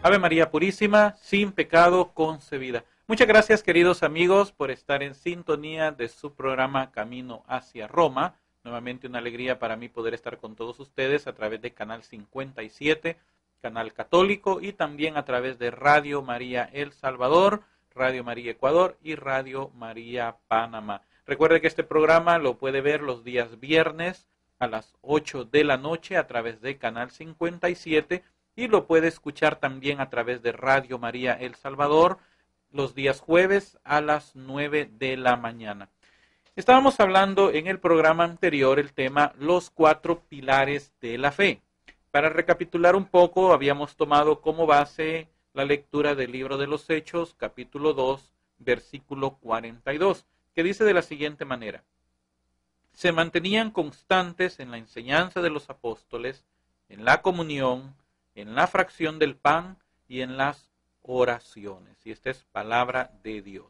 Ave María Purísima, sin pecado concebida. Muchas gracias, queridos amigos, por estar en sintonía de su programa Camino hacia Roma. Nuevamente una alegría para mí poder estar con todos ustedes a través de Canal 57, Canal Católico, y también a través de Radio María El Salvador, Radio María Ecuador y Radio María Panamá. Recuerde que este programa lo puede ver los días viernes a las 8 de la noche a través de Canal 57 y lo puede escuchar también a través de Radio María El Salvador los días jueves a las 9 de la mañana. Estábamos hablando en el programa anterior el tema los 4 pilares de la fe. Para recapitular un poco, habíamos tomado como base la lectura del libro de los Hechos, capítulo 2, versículo 42, que dice de la siguiente manera: se mantenían constantes en la enseñanza de los apóstoles, en la comunión, en la fracción del pan y en las oraciones. Y esta es palabra de Dios.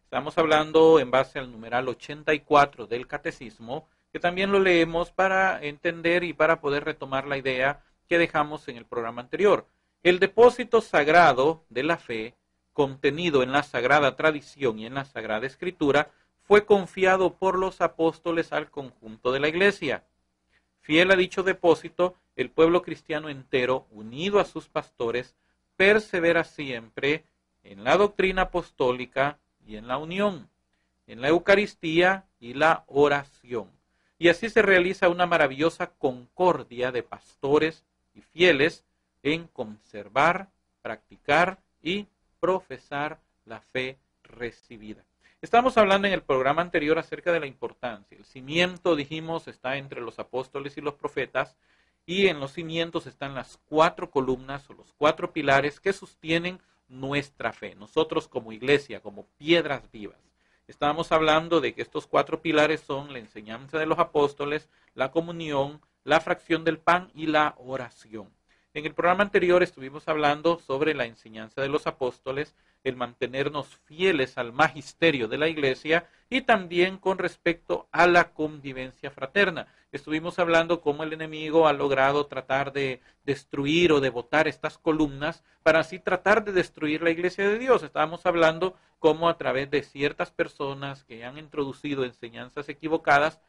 Estamos hablando en base al numeral 84 del Catecismo, que también lo leemos para entender y para poder retomar la idea que dejamos en el programa anterior. El depósito sagrado de la fe, contenido en la Sagrada Tradición y en la Sagrada Escritura, fue confiado por los apóstoles al conjunto de la Iglesia. Fiel a dicho depósito, el pueblo cristiano entero, unido a sus pastores, persevera siempre en la doctrina apostólica y en la unión, en la Eucaristía y la oración. Y así se realiza una maravillosa concordia de pastores y fieles en conservar, practicar y profesar la fe recibida. Estamos hablando en el programa anterior acerca de la importancia. El cimiento, dijimos, está entre los apóstoles y los profetas, y en los cimientos están las 4 columnas o los 4 pilares que sostienen nuestra fe. Nosotros como iglesia, como piedras vivas. Estábamos hablando de que estos 4 pilares son la enseñanza de los apóstoles, la comunión, la fracción del pan y la oración. En el programa anterior estuvimos hablando sobre la enseñanza de los apóstoles, el mantenernos fieles al magisterio de la iglesia y también con respecto a la convivencia fraterna. Estuvimos hablando cómo el enemigo ha logrado tratar de destruir o de botar estas columnas para así tratar de destruir la iglesia de Dios. Estábamos hablando cómo a través de ciertas personas que han introducido enseñanzas equivocadas,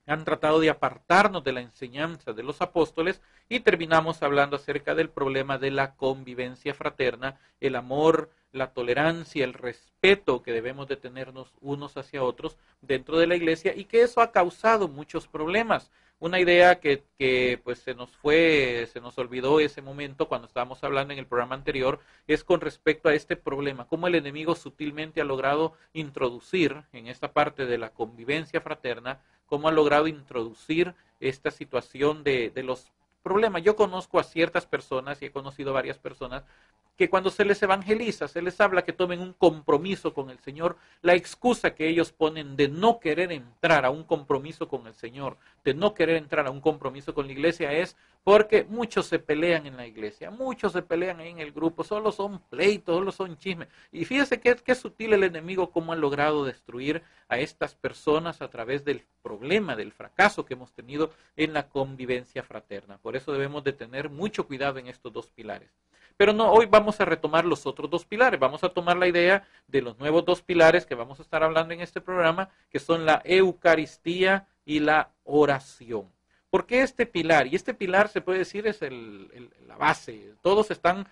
han tratado de apartarnos de la enseñanza de los apóstoles y terminamos hablando acerca del problema de la convivencia fraterna, el amor, la tolerancia, el respeto que debemos de tenernos unos hacia otros dentro de la iglesia y que eso ha causado muchos problemas. Una idea que pues se nos olvidó ese momento cuando estábamos hablando en el programa anterior, es con respecto a este problema, cómo el enemigo sutilmente ha logrado introducir en esta parte de la convivencia fraterna, cómo ha logrado introducir esta situación de los problemas. Yo conozco a ciertas personas y he conocido a varias personas que cuando se les evangeliza, se les habla que tomen un compromiso con el Señor, la excusa que ellos ponen de no querer entrar a un compromiso con el Señor, de no querer entrar a un compromiso con la iglesia es porque muchos se pelean en la iglesia, muchos se pelean ahí en el grupo, solo son pleitos, solo son chismes. Y fíjese qué sutil el enemigo, cómo ha logrado destruir a estas personas a través del problema, del fracaso que hemos tenido en la convivencia fraterna. Por eso debemos de tener mucho cuidado en estos 2 pilares. Pero no, hoy vamos a retomar los otros 2 pilares. Vamos a tomar la idea de los nuevos 2 pilares que vamos a estar hablando en este programa, que son la Eucaristía y la oración. ¿Por qué este pilar? Y este pilar se puede decir es la base. Todos están,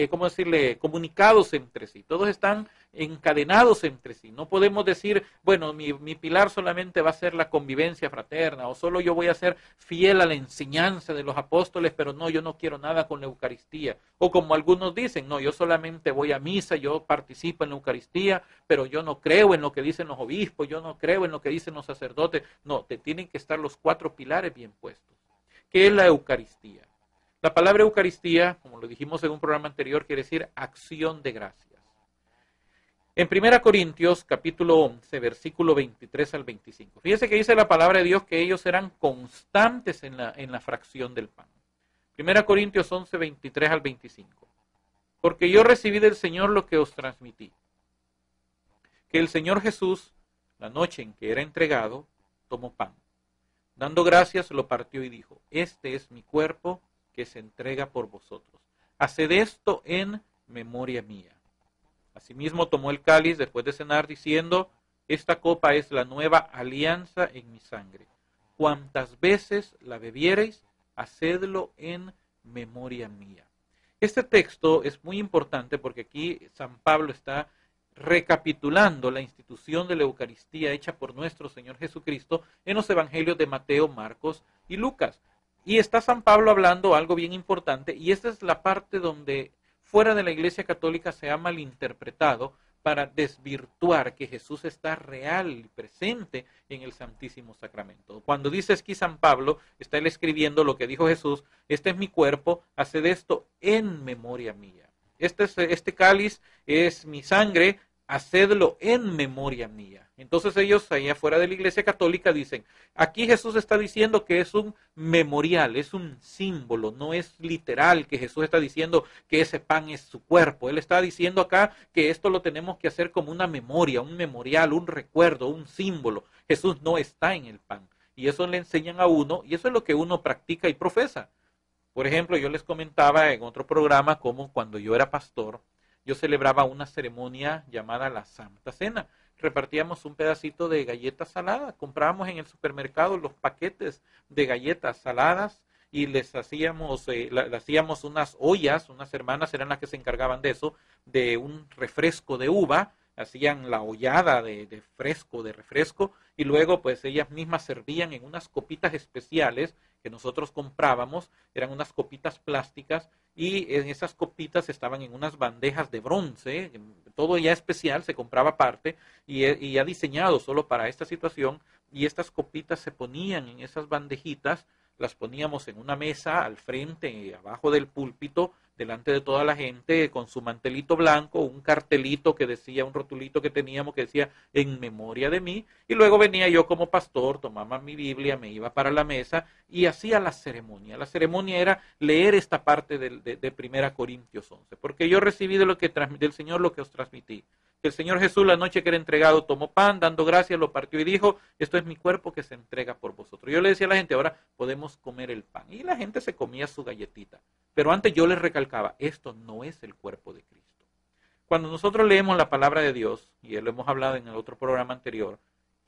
¿cómo decirle?, comunicados entre sí. Todos están encadenados entre sí. No podemos decir, bueno, mi pilar solamente va a ser la convivencia fraterna, o solo yo voy a ser fiel a la enseñanza de los apóstoles, pero no, yo no quiero nada con la Eucaristía. O como algunos dicen, no, yo solamente voy a misa, yo participo en la Eucaristía, pero yo no creo en lo que dicen los obispos, yo no creo en lo que dicen los sacerdotes. No, te tienen que estar los 4 pilares bien puestos. ¿Qué es la Eucaristía? La palabra Eucaristía, como lo dijimos en un programa anterior, quiere decir acción de gracias. En 1 Corintios, capítulo 11, versículo 23 al 25. Fíjense que dice la palabra de Dios que ellos eran constantes en la fracción del pan. 1 Corintios 11, 23 al 25. Porque yo recibí del Señor lo que os transmití. Que el Señor Jesús, la noche en que era entregado, tomó pan. Dando gracias, lo partió y dijo: este es mi cuerpo que se entrega por vosotros. haced esto en memoria mía. Asimismo tomó el cáliz después de cenar, diciendo, esta copa es la nueva alianza en mi sangre. Cuantas veces la bebiereis, hacedlo en memoria mía. Este texto es muy importante porque aquí San Pablo está recapitulando la institución de la Eucaristía hecha por nuestro Señor Jesucristo en los evangelios de Mateo, Marcos y Lucas. Y está San Pablo hablando algo bien importante, y esta es la parte donde fuera de la Iglesia Católica se ha malinterpretado para desvirtuar que Jesús está real y presente en el Santísimo Sacramento. Cuando dice aquí San Pablo, está él escribiendo lo que dijo Jesús, este es mi cuerpo, haced esto en memoria mía. Este cáliz es mi sangre, hacedlo en memoria mía. Entonces ellos allá afuera de la Iglesia Católica dicen, aquí Jesús está diciendo que es un memorial, es un símbolo, no es literal que Jesús está diciendo que ese pan es su cuerpo. Él está diciendo acá que esto lo tenemos que hacer como una memoria, un memorial, un recuerdo, un símbolo. Jesús no está en el pan. Y eso le enseñan a uno, y eso es lo que uno practica y profesa. Por ejemplo, yo les comentaba en otro programa cómo cuando yo era pastor, yo celebraba una ceremonia llamada la Santa Cena. Repartíamos un pedacito de galletas saladas, comprábamos en el supermercado los paquetes de galletas saladas y les hacíamos, hacíamos unas ollas, unas hermanas eran las que se encargaban de eso, de un refresco de uva, hacían la hollada de refresco, y luego pues ellas mismas servían en unas copitas especiales que nosotros comprábamos, eran unas copitas plásticas, y en esas copitas estaban en unas bandejas de bronce, todo ya especial, se compraba aparte, y ya diseñado solo para esta situación, y estas copitas se ponían en esas bandejitas, las poníamos en una mesa al frente, abajo del púlpito, delante de toda la gente, con su mantelito blanco, un cartelito que decía, un rotulito que teníamos que decía, en memoria de mí, y luego venía yo como pastor, tomaba mi Biblia, me iba para la mesa y hacía la ceremonia. La ceremonia era leer esta parte de 1 Corintios 11, porque yo recibí del Señor lo que os transmití. Que el Señor Jesús la noche que era entregado tomó pan, dando gracias, lo partió y dijo, esto es mi cuerpo que se entrega por vosotros. Yo le decía a la gente, ahora podemos comer el pan. Y la gente se comía su galletita. Pero antes yo les recalcaba, esto no es el cuerpo de Cristo. Cuando nosotros leemos la palabra de Dios, y lo hemos hablado en el otro programa anterior,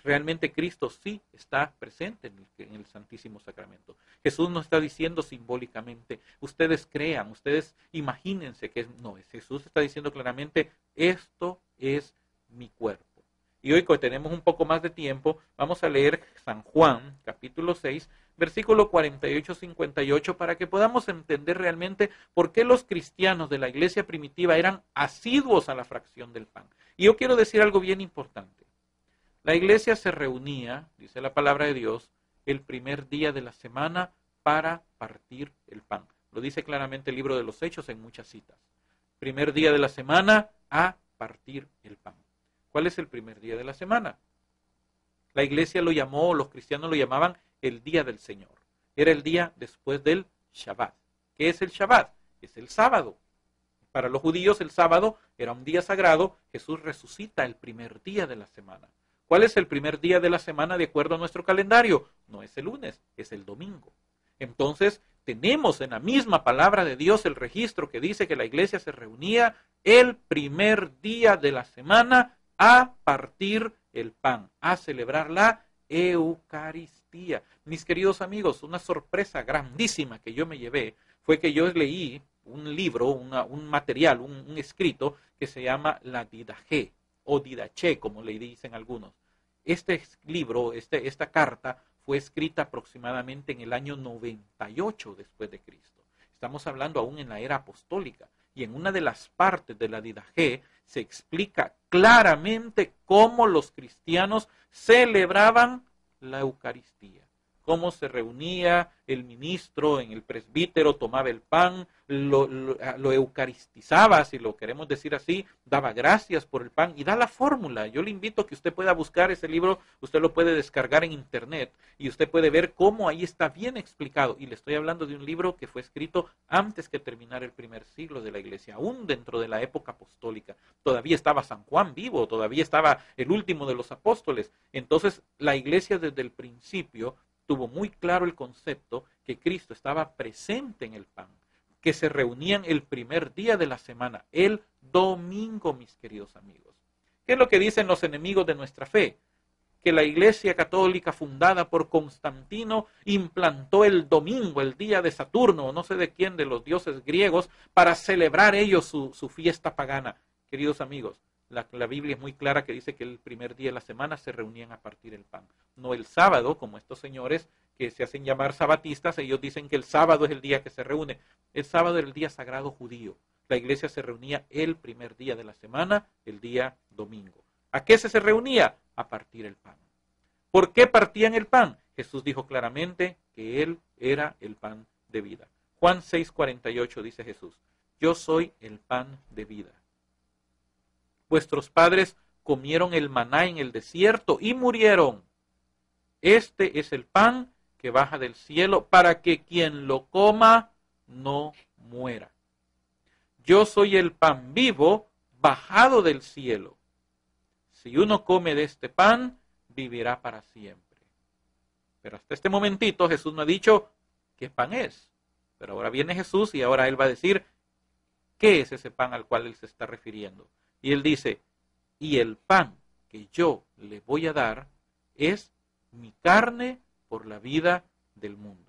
realmente Cristo sí está presente en el Santísimo Sacramento. Jesús no está diciendo simbólicamente, ustedes crean, ustedes imagínense que no es. Jesús está diciendo claramente, esto es mi cuerpo. Y hoy, que tenemos un poco más de tiempo, vamos a leer San Juan, capítulo 6, versículo 48-58, para que podamos entender realmente por qué los cristianos de la iglesia primitiva eran asiduos a la fracción del pan. Y yo quiero decir algo bien importante. La iglesia se reunía, dice la palabra de Dios, el primer día de la semana para partir el pan. Lo dice claramente el libro de los Hechos en muchas citas. Primer día de la semana a partir el pan. ¿Cuál es el primer día de la semana? La iglesia lo llamó, los cristianos lo llamaban el día del Señor. Era el día después del Shabbat. ¿Qué es el Shabbat? Es el sábado. Para los judíos el sábado era un día sagrado. Jesús resucita el primer día de la semana. ¿Cuál es el primer día de la semana de acuerdo a nuestro calendario? No es el lunes, es el domingo. Entonces, tenemos en la misma palabra de Dios el registro que dice que la iglesia se reunía el primer día de la semana a partir el pan, a celebrar la Eucaristía. Mis queridos amigos, una sorpresa grandísima que yo me llevé fue que yo leí un libro, un material, un escrito que se llama la Didaché o Didaché, como le dicen algunos. Este libro, esta carta fue escrita aproximadamente en el año 98 después de Cristo. Estamos hablando aún en la era apostólica. Y en una de las partes de la Didaché se explica claramente cómo los cristianos celebraban la Eucaristía. Cómo se reunía el ministro en el presbítero, tomaba el pan, lo eucaristizaba, si lo queremos decir así, daba gracias por el pan y da la fórmula. Yo le invito a que usted pueda buscar ese libro, usted lo puede descargar en internet y usted puede ver cómo ahí está bien explicado. Y le estoy hablando de un libro que fue escrito antes que terminara el primer siglo de la iglesia, aún dentro de la época apostólica. Todavía estaba San Juan vivo, todavía estaba el último de los apóstoles. Entonces la iglesia desde el principio tuvo muy claro el concepto que Cristo estaba presente en el pan. que se reunían el primer día de la semana, el domingo, mis queridos amigos. ¿Qué es lo que dicen los enemigos de nuestra fe? Que la Iglesia Católica fundada por Constantino implantó el domingo, el día de Saturno, o no sé de quién, de los dioses griegos, para celebrar ellos su fiesta pagana. Queridos amigos, la Biblia es muy clara que dice que el primer día de la semana se reunían a partir el pan. No el sábado, como estos señores que se hacen llamar sabatistas, ellos dicen que el sábado es el día que se reúne. El sábado era el día sagrado judío. La iglesia se reunía el primer día de la semana, el día domingo. ¿A qué se reunía? A partir el pan. ¿Por qué partían el pan? Jesús dijo claramente que Él era el pan de vida. Juan 6:48 dice Jesús, yo soy el pan de vida. Vuestros padres comieron el maná en el desierto y murieron. Este es el pan que baja del cielo para que quien lo coma no muera. Yo soy el pan vivo bajado del cielo. Si uno come de este pan, vivirá para siempre. Pero hasta este momentito Jesús no ha dicho qué pan es. Pero ahora viene Jesús y ahora Él va a decir qué es ese pan al cual Él se está refiriendo. Y Él dice, y el pan que yo le voy a dar es mi carne por la vida del mundo.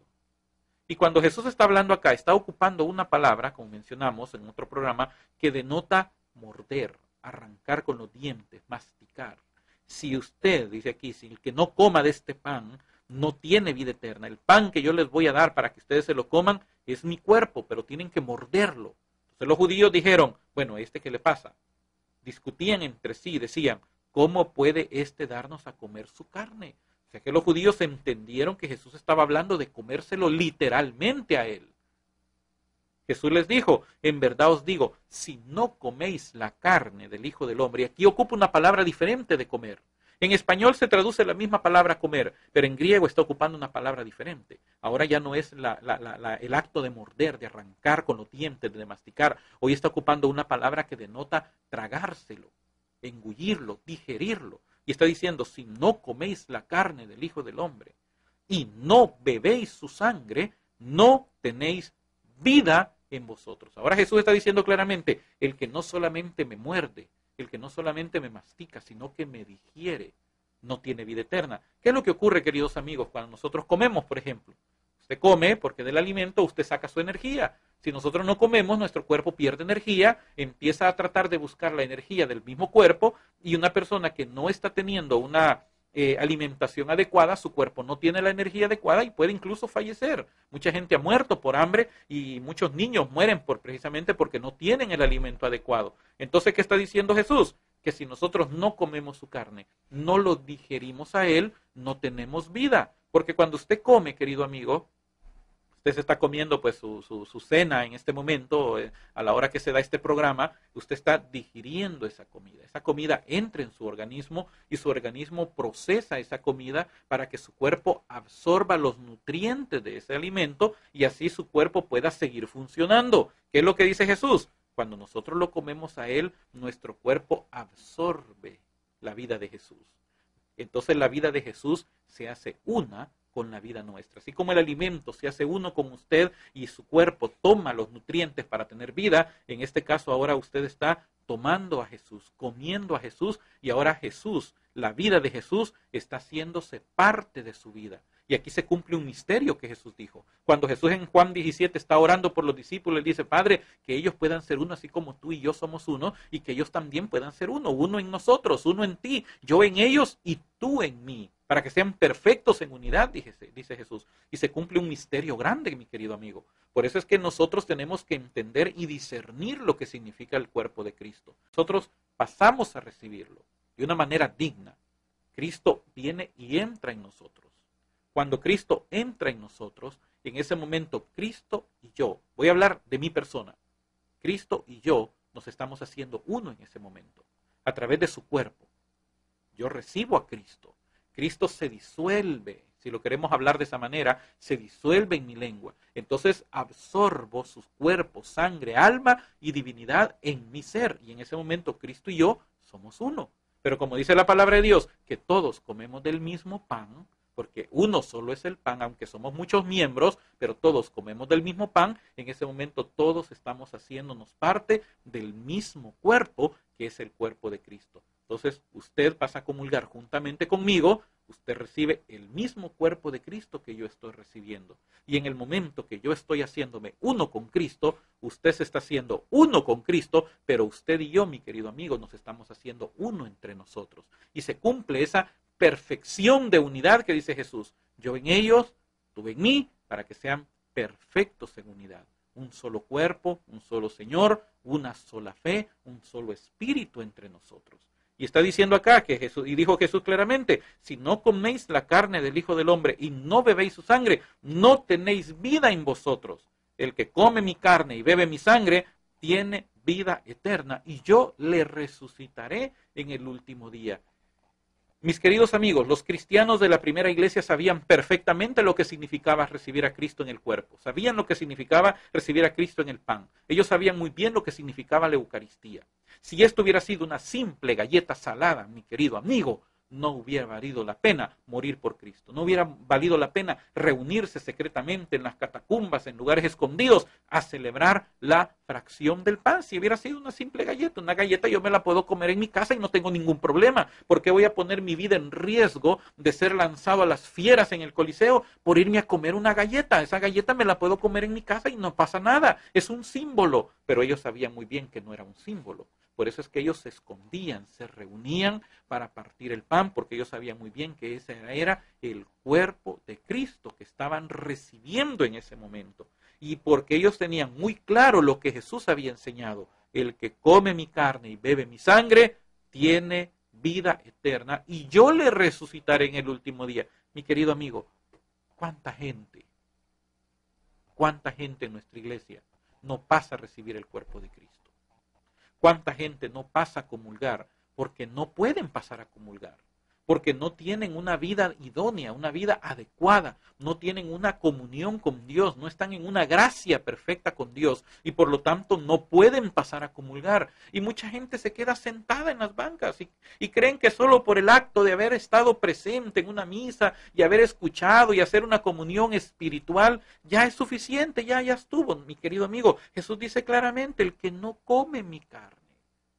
Y cuando Jesús está hablando acá, está ocupando una palabra, como mencionamos en otro programa, que denota morder, arrancar con los dientes, masticar. Si usted, dice aquí, si el que no coma de este pan no tiene vida eterna, el pan que yo les voy a dar para que ustedes se lo coman es mi cuerpo, pero tienen que morderlo. Entonces los judíos dijeron, bueno, ¿qué le pasa? Discutían entre sí, decían, ¿cómo puede darnos a comer su carne? O sea que los judíos entendieron que Jesús estaba hablando de comérselo literalmente a Él. Jesús les dijo, en verdad os digo, si no coméis la carne del Hijo del Hombre, y aquí ocupa una palabra diferente de comer. En español se traduce la misma palabra comer, pero en griego está ocupando una palabra diferente. Ahora ya no es el acto de morder, de arrancar con los dientes, de masticar. Hoy está ocupando una palabra que denota tragárselo, engullirlo, digerirlo. Y está diciendo, si no coméis la carne del Hijo del Hombre y no bebéis su sangre, no tenéis vida en vosotros. Ahora Jesús está diciendo claramente, el que no solamente me muerde, el que no solamente me mastica, sino que me digiere, no tiene vida eterna. ¿Qué es lo que ocurre, queridos amigos, cuando nosotros comemos, por ejemplo? Usted come porque del alimento usted saca su energía. Si nosotros no comemos, nuestro cuerpo pierde energía, empieza a tratar de buscar la energía del mismo cuerpo, y una persona que no está teniendo una alimentación adecuada, su cuerpo no tiene la energía adecuada y puede incluso fallecer. Mucha gente ha muerto por hambre y muchos niños mueren precisamente porque no tienen el alimento adecuado. Entonces, ¿qué está diciendo Jesús? Que si nosotros no comemos su carne, no lo digerimos a Él, no tenemos vida. Porque cuando usted come, querido amigo, usted se está comiendo pues su cena en este momento, a la hora que se da este programa, usted está digiriendo esa comida. Esa comida entra en su organismo y su organismo procesa esa comida para que su cuerpo absorba los nutrientes de ese alimento y así su cuerpo pueda seguir funcionando. ¿Qué es lo que dice Jesús? Cuando nosotros lo comemos a Él, nuestro cuerpo absorbe la vida de Jesús. Entonces la vida de Jesús se hace una con la vida nuestra. Así como el alimento se hace uno con usted y su cuerpo toma los nutrientes para tener vida, en este caso ahora usted está tomando a Jesús, comiendo a Jesús, y ahora Jesús, la vida de Jesús, está haciéndose parte de su vida. Y aquí se cumple un misterio que Jesús dijo. Cuando Jesús en Juan 17 está orando por los discípulos, él dice, Padre, que ellos puedan ser uno así como tú y yo somos uno, y que ellos también puedan ser uno, uno en nosotros, uno en ti, yo en ellos y tú en mí, para que sean perfectos en unidad, dice Jesús. Y se cumple un misterio grande, mi querido amigo. Por eso es que nosotros tenemos que entender y discernir lo que significa el cuerpo de Cristo. Nosotros pasamos a recibirlo de una manera digna. Cristo viene y entra en nosotros. Cuando Cristo entra en nosotros, en ese momento Cristo y yo, voy a hablar de mi persona, Cristo y yo nos estamos haciendo uno en ese momento, a través de su cuerpo. Yo recibo a Cristo. Cristo se disuelve, si lo queremos hablar de esa manera, se disuelve en mi lengua. Entonces absorbo su cuerpo, sangre, alma y divinidad en mi ser. Y en ese momento Cristo y yo somos uno. Pero como dice la palabra de Dios, que todos comemos del mismo pan, porque uno solo es el pan, aunque somos muchos miembros, pero todos comemos del mismo pan. En ese momento todos estamos haciéndonos parte del mismo cuerpo, que es el cuerpo de Cristo. Entonces, usted pasa a comulgar juntamente conmigo, usted recibe el mismo cuerpo de Cristo que yo estoy recibiendo. Y en el momento que yo estoy haciéndome uno con Cristo, usted se está haciendo uno con Cristo, pero usted y yo, mi querido amigo, nos estamos haciendo uno entre nosotros. Y se cumple esa perfección de unidad que dice Jesús. Yo en ellos, tú en mí, para que sean perfectos en unidad. Un solo cuerpo, un solo Señor, una sola fe, un solo espíritu entre nosotros. Y está diciendo acá que Jesús, y dijo Jesús claramente, si no coméis la carne del Hijo del Hombre y no bebéis su sangre, no tenéis vida en vosotros. El que come mi carne y bebe mi sangre, tiene vida eterna, y yo le resucitaré en el último día. Mis queridos amigos, los cristianos de la primera iglesia sabían perfectamente lo que significaba recibir a Cristo en el cuerpo. Sabían lo que significaba recibir a Cristo en el pan. Ellos sabían muy bien lo que significaba la Eucaristía. Si esto hubiera sido una simple galleta salada, mi querido amigo, no hubiera valido la pena morir por Cristo. No hubiera valido la pena reunirse secretamente en las catacumbas, en lugares escondidos, a celebrar la fracción del pan. Si hubiera sido una simple galleta, una galleta yo me la puedo comer en mi casa y no tengo ningún problema. ¿Por qué voy a poner mi vida en riesgo de ser lanzado a las fieras en el Coliseo por irme a comer una galleta? Esa galleta me la puedo comer en mi casa y no pasa nada. Es un símbolo, pero ellos sabían muy bien que no era un símbolo. Por eso es que ellos se escondían, se reunían para partir el pan, porque ellos sabían muy bien que ese era el cuerpo de Cristo que estaban recibiendo en ese momento. Y porque ellos tenían muy claro lo que Jesús había enseñado. El que come mi carne y bebe mi sangre, tiene vida eterna, y yo le resucitaré en el último día. Mi querido amigo, ¿cuánta gente en nuestra iglesia no pasa a recibir el cuerpo de Cristo? ¿Cuánta gente no pasa a comulgar porque no pueden pasar a comulgar? Porque no tienen una vida idónea, una vida adecuada, no tienen una comunión con Dios, no están en una gracia perfecta con Dios y por lo tanto no pueden pasar a comulgar. Y mucha gente se queda sentada en las bancas y creen que solo por el acto de haber estado presente en una misa y haber escuchado y hacer una comunión espiritual ya es suficiente, ya estuvo. Mi querido amigo, Jesús dice claramente, el que no come mi carne,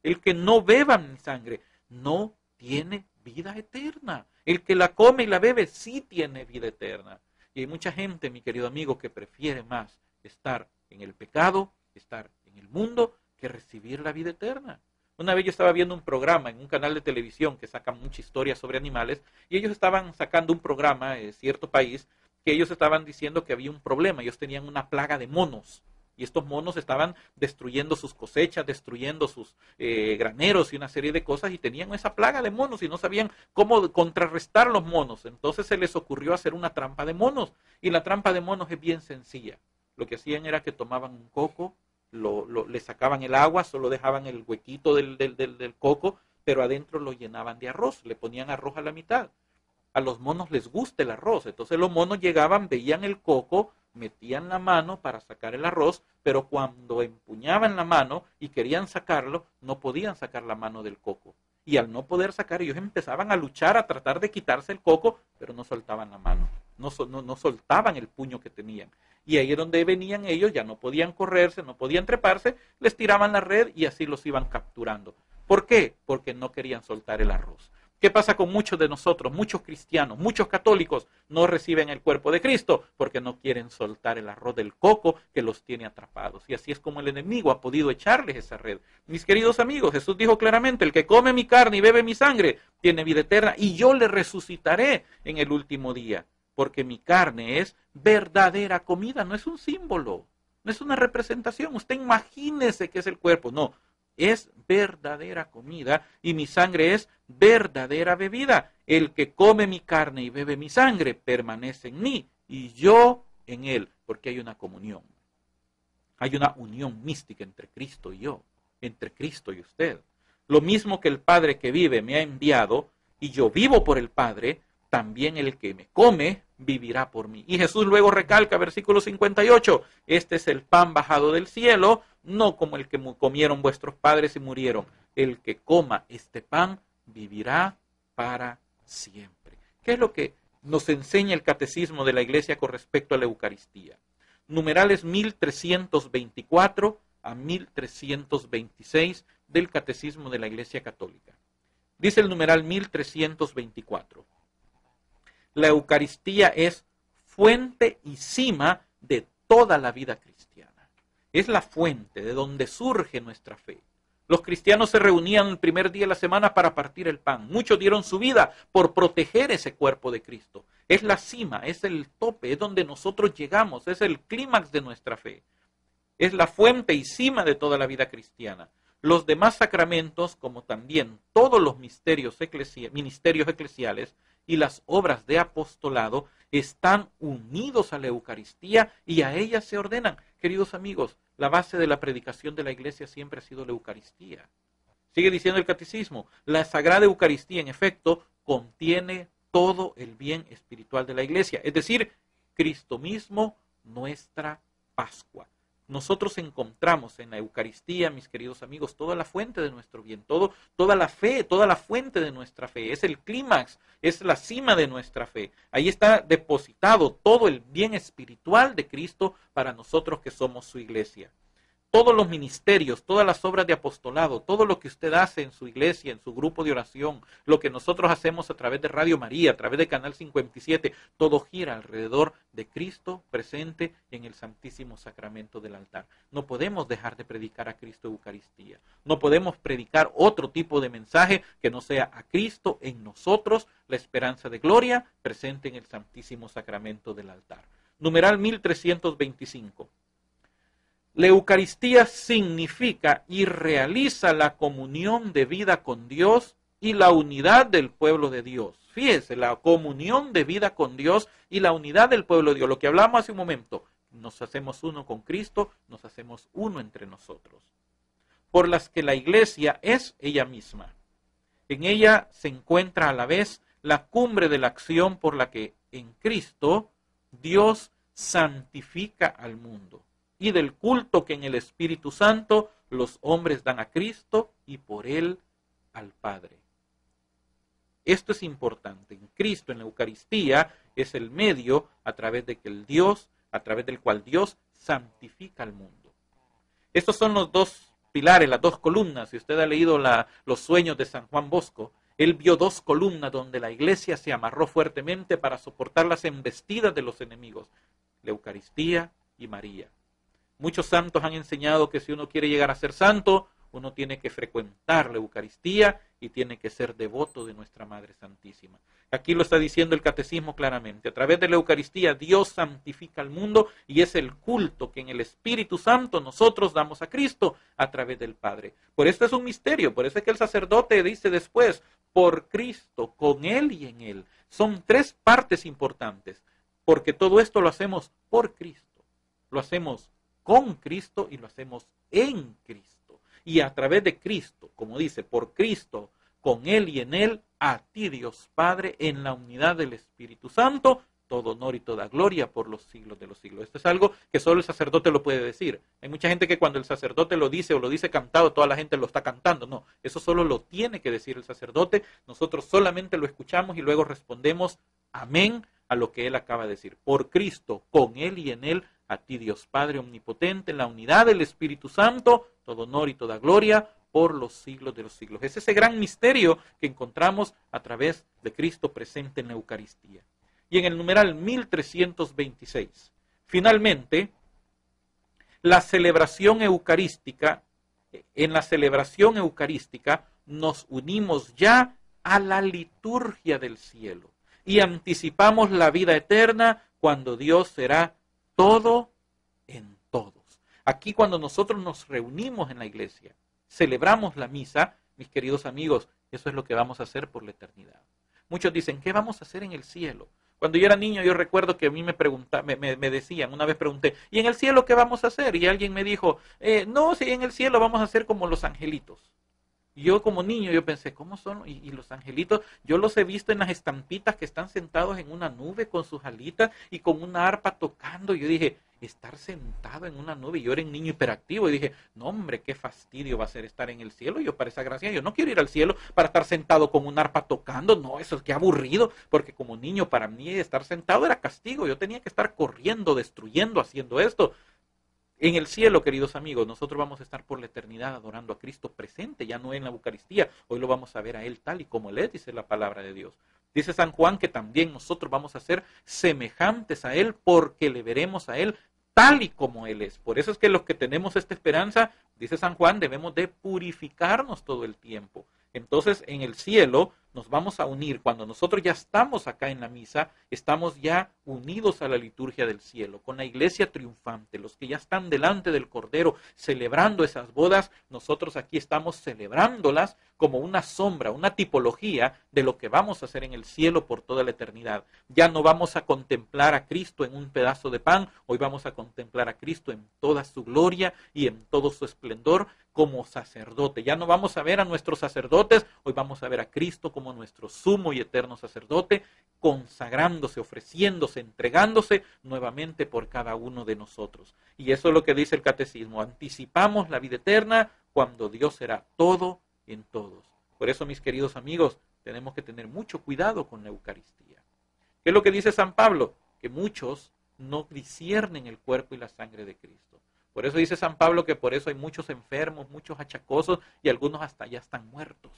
el que no beba mi sangre, no tiene vida eterna. El que la come y la bebe sí tiene vida eterna. Y hay mucha gente, mi querido amigo, que prefiere más estar en el pecado, estar en el mundo, que recibir la vida eterna. Una vez yo estaba viendo un programa en un canal de televisión que saca mucha historia sobre animales, y ellos estaban sacando un programa en cierto país, que ellos estaban diciendo que había un problema. Ellos tenían una plaga de monos. Y estos monos estaban destruyendo sus cosechas, destruyendo sus graneros y una serie de cosas, y tenían esa plaga de monos y no sabían cómo contrarrestar los monos. Entonces se les ocurrió hacer una trampa de monos, y la trampa de monos es bien sencilla. Lo que hacían era que tomaban un coco, le sacaban el agua, solo dejaban el huequito del coco, pero adentro lo llenaban de arroz, le ponían arroz a la mitad. A los monos les gusta el arroz, entonces los monos llegaban, veían el coco, metían la mano para sacar el arroz, pero cuando empuñaban la mano y querían sacarlo, no podían sacar la mano del coco. Y al no poder sacar, ellos empezaban a luchar, a tratar de quitarse el coco, pero no soltaban la mano, no soltaban el puño que tenían. Y ahí es donde venían ellos, ya no podían correrse, no podían treparse, les tiraban la red y así los iban capturando. ¿Por qué? Porque no querían soltar el arroz. ¿Qué pasa con muchos de nosotros? Muchos cristianos, muchos católicos no reciben el cuerpo de Cristo porque no quieren soltar el arroz del coco que los tiene atrapados. Y así es como el enemigo ha podido echarles esa red. Mis queridos amigos, Jesús dijo claramente, el que come mi carne y bebe mi sangre tiene vida eterna y yo le resucitaré en el último día. Porque mi carne es verdadera comida, no es un símbolo, no es una representación. Usted imagínese que es el cuerpo, no. Es verdadera comida y mi sangre es verdadera bebida. El que come mi carne y bebe mi sangre permanece en mí y yo en él, porque hay una comunión. Hay una unión mística entre Cristo y yo, entre Cristo y usted. Lo mismo que el Padre que vive me ha enviado y yo vivo por el Padre, también el que me come vivirá por mí. Y Jesús luego recalca, versículo 58, este es el pan bajado del cielo, no como el que comieron vuestros padres y murieron. El que coma este pan vivirá para siempre. ¿Qué es lo que nos enseña el catecismo de la Iglesia con respecto a la Eucaristía. Numerales 1324 a 1326 del catecismo de la Iglesia Católica. Dice el numeral 1324. La Eucaristía es fuente y cima de toda la vida cristiana. Es la fuente de donde surge nuestra fe. Los cristianos se reunían el primer día de la semana para partir el pan. Muchos dieron su vida por proteger ese cuerpo de Cristo. Es la cima, es el tope, es donde nosotros llegamos, es el clímax de nuestra fe. Es la fuente y cima de toda la vida cristiana. Los demás sacramentos, como también todos los ministerios eclesiales y las obras de apostolado, están unidos a la Eucaristía y a ella se ordenan. Queridos amigos, la base de la predicación de la Iglesia siempre ha sido la Eucaristía. Sigue diciendo el catecismo, la Sagrada Eucaristía en efecto contiene todo el bien espiritual de la Iglesia, es decir, Cristo mismo, nuestra Pascua. Nosotros encontramos en la Eucaristía, mis queridos amigos, toda la fuente de nuestro bien, toda la fe, toda la fuente de nuestra fe. Es el clímax, es la cima de nuestra fe. Ahí está depositado todo el bien espiritual de Cristo para nosotros que somos su iglesia. Todos los ministerios, todas las obras de apostolado, todo lo que usted hace en su iglesia, en su grupo de oración, lo que nosotros hacemos a través de Radio María, a través de Canal 57, todo gira alrededor de Cristo presente en el Santísimo Sacramento del altar. No podemos dejar de predicar a Cristo Eucaristía. No podemos predicar otro tipo de mensaje que no sea a Cristo en nosotros, la esperanza de gloria presente en el Santísimo Sacramento del altar. Numeral 1325. La Eucaristía significa y realiza la comunión de vida con Dios y la unidad del pueblo de Dios. Fíjese, la comunión de vida con Dios y la unidad del pueblo de Dios. Lo que hablamos hace un momento, nos hacemos uno con Cristo, nos hacemos uno entre nosotros. Por las que la Iglesia es ella misma. En ella se encuentra a la vez la cumbre de la acción por la que en Cristo Dios santifica al mundo, y del culto que en el Espíritu Santo los hombres dan a Cristo y por él al Padre. Esto es importante. En Cristo, en la Eucaristía, es el medio a través del cual Dios santifica al mundo. Estos son los dos pilares, las dos columnas. Si usted ha leído los sueños de San Juan Bosco, él vio dos columnas donde la iglesia se amarró fuertemente para soportar las embestidas de los enemigos. La Eucaristía y María. Muchos santos han enseñado que si uno quiere llegar a ser santo, uno tiene que frecuentar la Eucaristía y tiene que ser devoto de nuestra Madre Santísima. Aquí lo está diciendo el Catecismo claramente. A través de la Eucaristía Dios santifica al mundo y es el culto que en el Espíritu Santo nosotros damos a Cristo a través del Padre. Por esto es un misterio, por eso es que el sacerdote dice después, por Cristo, con Él y en Él. Son tres partes importantes, porque todo esto lo hacemos por Cristo, lo hacemos con Cristo y lo hacemos en Cristo. Y a través de Cristo, como dice, por Cristo, con Él y en Él, a ti Dios Padre, en la unidad del Espíritu Santo, todo honor y toda gloria por los siglos de los siglos. Esto es algo que solo el sacerdote lo puede decir. Hay mucha gente que cuando el sacerdote lo dice o lo dice cantado, toda la gente lo está cantando. No, eso solo lo tiene que decir el sacerdote. Nosotros solamente lo escuchamos y luego respondemos amén a lo que él acaba de decir. Por Cristo, con Él y en Él, a ti Dios Padre omnipotente, en la unidad del Espíritu Santo, todo honor y toda gloria por los siglos de los siglos. Es ese gran misterio que encontramos a través de Cristo presente en la Eucaristía. Y en el numeral 1326, finalmente, la celebración eucarística, en la celebración eucarística nos unimos ya a la liturgia del cielo y anticipamos la vida eterna cuando Dios será todo en todos. Aquí cuando nosotros nos reunimos en la iglesia, celebramos la misa, mis queridos amigos, eso es lo que vamos a hacer por la eternidad. Muchos dicen, ¿qué vamos a hacer en el cielo? Cuando yo era niño, yo recuerdo que a mí me decían, una vez pregunté, ¿y en el cielo qué vamos a hacer? Y alguien me dijo, no, si en el cielo vamos a hacer como los angelitos. Y yo como niño, yo pensé, ¿cómo son? Y los angelitos, yo los he visto en las estampitas que están sentados en una nube con sus alitas y con una arpa tocando. Y yo dije, estar sentado en una nube. Y yo era un niño hiperactivo y dije, no hombre, qué fastidio va a ser estar en el cielo. Y yo para esa gracia, yo no quiero ir al cielo para estar sentado con una arpa tocando. No, eso es que aburrido. Porque como niño para mí estar sentado era castigo. Yo tenía que estar corriendo, destruyendo, haciendo esto. En el cielo, queridos amigos, nosotros vamos a estar por la eternidad adorando a Cristo presente, ya no en la Eucaristía. Hoy lo vamos a ver a Él tal y como Él es, dice la palabra de Dios. Dice San Juan que también nosotros vamos a ser semejantes a Él porque le veremos a Él tal y como Él es. Por eso es que los que tenemos esta esperanza, dice San Juan, debemos de purificarnos todo el tiempo. Entonces, en el cielo nos vamos a unir. Cuando nosotros ya estamos acá en la misa, estamos ya unidos a la liturgia del cielo, con la iglesia triunfante. Los que ya están delante del Cordero celebrando esas bodas, nosotros aquí estamos celebrándolas como una sombra, una tipología de lo que vamos a hacer en el cielo por toda la eternidad. Ya no vamos a contemplar a Cristo en un pedazo de pan, hoy vamos a contemplar a Cristo en toda su gloria y en todo su esplendor como sacerdote. Ya no vamos a ver a nuestros sacerdotes, hoy vamos a ver a Cristo como nuestro sumo y eterno sacerdote, consagrándose, ofreciéndose, entregándose nuevamente por cada uno de nosotros. Y eso es lo que dice el catecismo, anticipamos la vida eterna cuando Dios será todo en todos. Por eso, mis queridos amigos, tenemos que tener mucho cuidado con la Eucaristía. ¿Qué es lo que dice San Pablo? Que muchos no disciernen el cuerpo y la sangre de Cristo. Por eso dice San Pablo que por eso hay muchos enfermos, muchos achacosos y algunos hasta ya están muertos.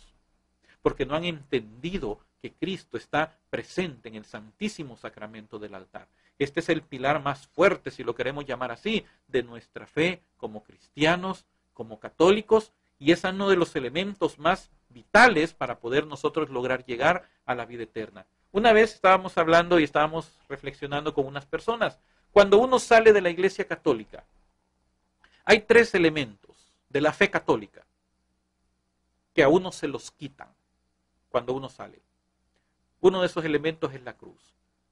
Porque no han entendido que Cristo está presente en el santísimo sacramento del altar. Este es el pilar más fuerte, si lo queremos llamar así, de nuestra fe como cristianos, como católicos, y es uno de los elementos más vitales para poder nosotros lograr llegar a la vida eterna. Una vez estábamos hablando y estábamos reflexionando con unas personas. Cuando uno sale de la Iglesia Católica, hay 3 elementos de la fe católica que a uno se los quitan cuando uno sale. Uno de esos elementos es la cruz.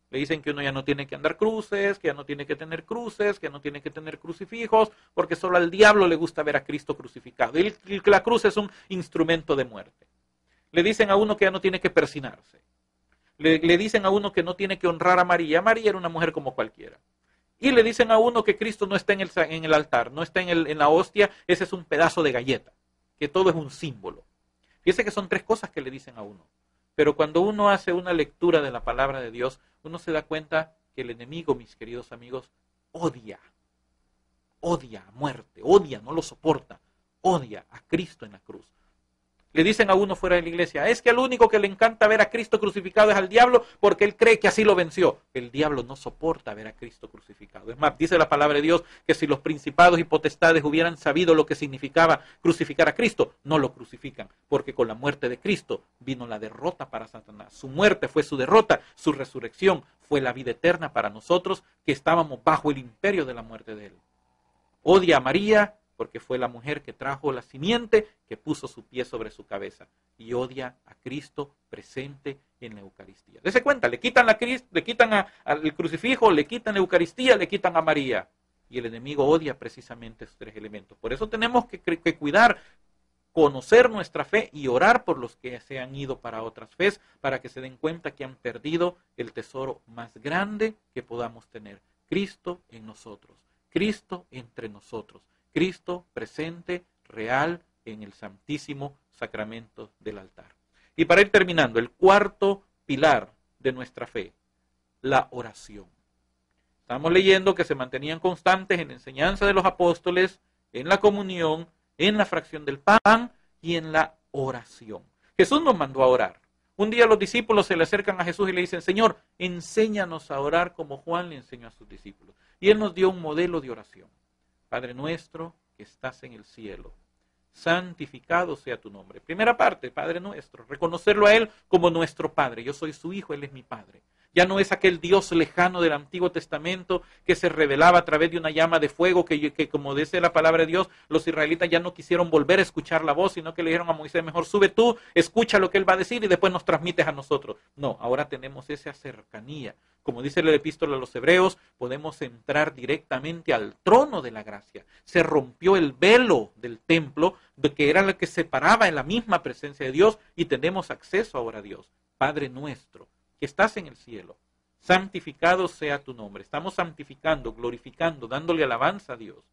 Le dicen que uno ya no tiene que andar cruces, que ya no tiene que tener cruces, que no tiene que tener crucifijos, porque solo al diablo le gusta ver a Cristo crucificado. Y la cruz es un instrumento de muerte. Le dicen a uno que ya no tiene que persinarse. Le dicen a uno que no tiene que honrar a María. María era una mujer como cualquiera. Y le dicen a uno que Cristo no está en el altar, no está en la hostia, ese es un pedazo de galleta, que todo es un símbolo. Fíjese que son 3 cosas que le dicen a uno. Pero cuando uno hace una lectura de la palabra de Dios, uno se da cuenta que el enemigo, mis queridos amigos, odia a muerte, odia, no lo soporta, odia a Cristo en la cruz. Le dicen a uno fuera de la iglesia, es que al único que le encanta ver a Cristo crucificado es al diablo porque él cree que así lo venció. El diablo no soporta ver a Cristo crucificado. Es más, dice la palabra de Dios que si los principados y potestades hubieran sabido lo que significaba crucificar a Cristo, no lo crucifican, porque con la muerte de Cristo vino la derrota para Satanás. Su muerte fue su derrota, su resurrección fue la vida eterna para nosotros que estábamos bajo el imperio de la muerte de él. Odia a María porque fue la mujer que trajo la simiente que puso su pie sobre su cabeza, y odia a Cristo presente en la Eucaristía. Dese cuenta, le quitan al crucifijo, le quitan la Eucaristía, le quitan a María, y el enemigo odia precisamente esos 3 elementos. Por eso tenemos que cuidar, conocer nuestra fe y orar por los que se han ido para otras fes, para que se den cuenta que han perdido el tesoro más grande que podamos tener, Cristo en nosotros, Cristo entre nosotros, Cristo presente, real, en el santísimo sacramento del altar. Y para ir terminando, el 4º pilar de nuestra fe, la oración. Estamos leyendo que se mantenían constantes en la enseñanza de los apóstoles, en la comunión, en la fracción del pan y en la oración. Jesús nos mandó a orar. Un día los discípulos se le acercan a Jesús y le dicen, Señor, enséñanos a orar como Juan le enseñó a sus discípulos. Y Él nos dio un modelo de oración. Padre nuestro que estás en el cielo, santificado sea tu nombre. Primera parte, Padre nuestro, reconocerlo a Él como nuestro Padre. Yo soy su Hijo, Él es mi Padre. Ya no es aquel Dios lejano del Antiguo Testamento que se revelaba a través de una llama de fuego que como dice la palabra de Dios, los israelitas ya no quisieron volver a escuchar la voz, sino que le dijeron a Moisés, mejor sube tú, escucha lo que él va a decir y después nos transmites a nosotros. No, ahora tenemos esa cercanía. Como dice la epístola a los Hebreos, podemos entrar directamente al trono de la gracia. Se rompió el velo del templo, que era lo que separaba en la misma presencia de Dios, y tenemos acceso ahora a Dios. Padre nuestro, que estás en el cielo, santificado sea tu nombre. Estamos santificando, glorificando, dándole alabanza a Dios.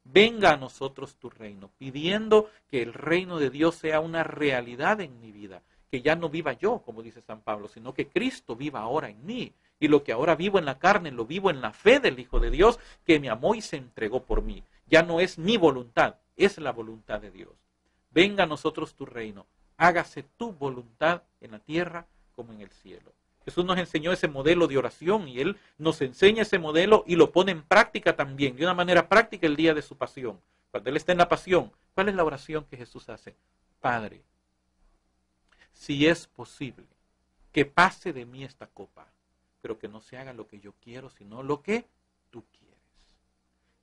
Venga a nosotros tu reino, pidiendo que el reino de Dios sea una realidad en mi vida, que ya no viva yo, como dice San Pablo, sino que Cristo viva ahora en mí. Y lo que ahora vivo en la carne, lo vivo en la fe del Hijo de Dios, que me amó y se entregó por mí. Ya no es mi voluntad, es la voluntad de Dios. Venga a nosotros tu reino, hágase tu voluntad en la tierra como en el cielo. Jesús nos enseñó ese modelo de oración y Él nos enseña ese modelo y lo pone en práctica también, de una manera práctica el día de su pasión. Cuando Él está en la pasión, ¿cuál es la oración que Jesús hace? Padre, si es posible, que pase de mí esta copa, pero que no se haga lo que yo quiero, sino lo que tú quieres.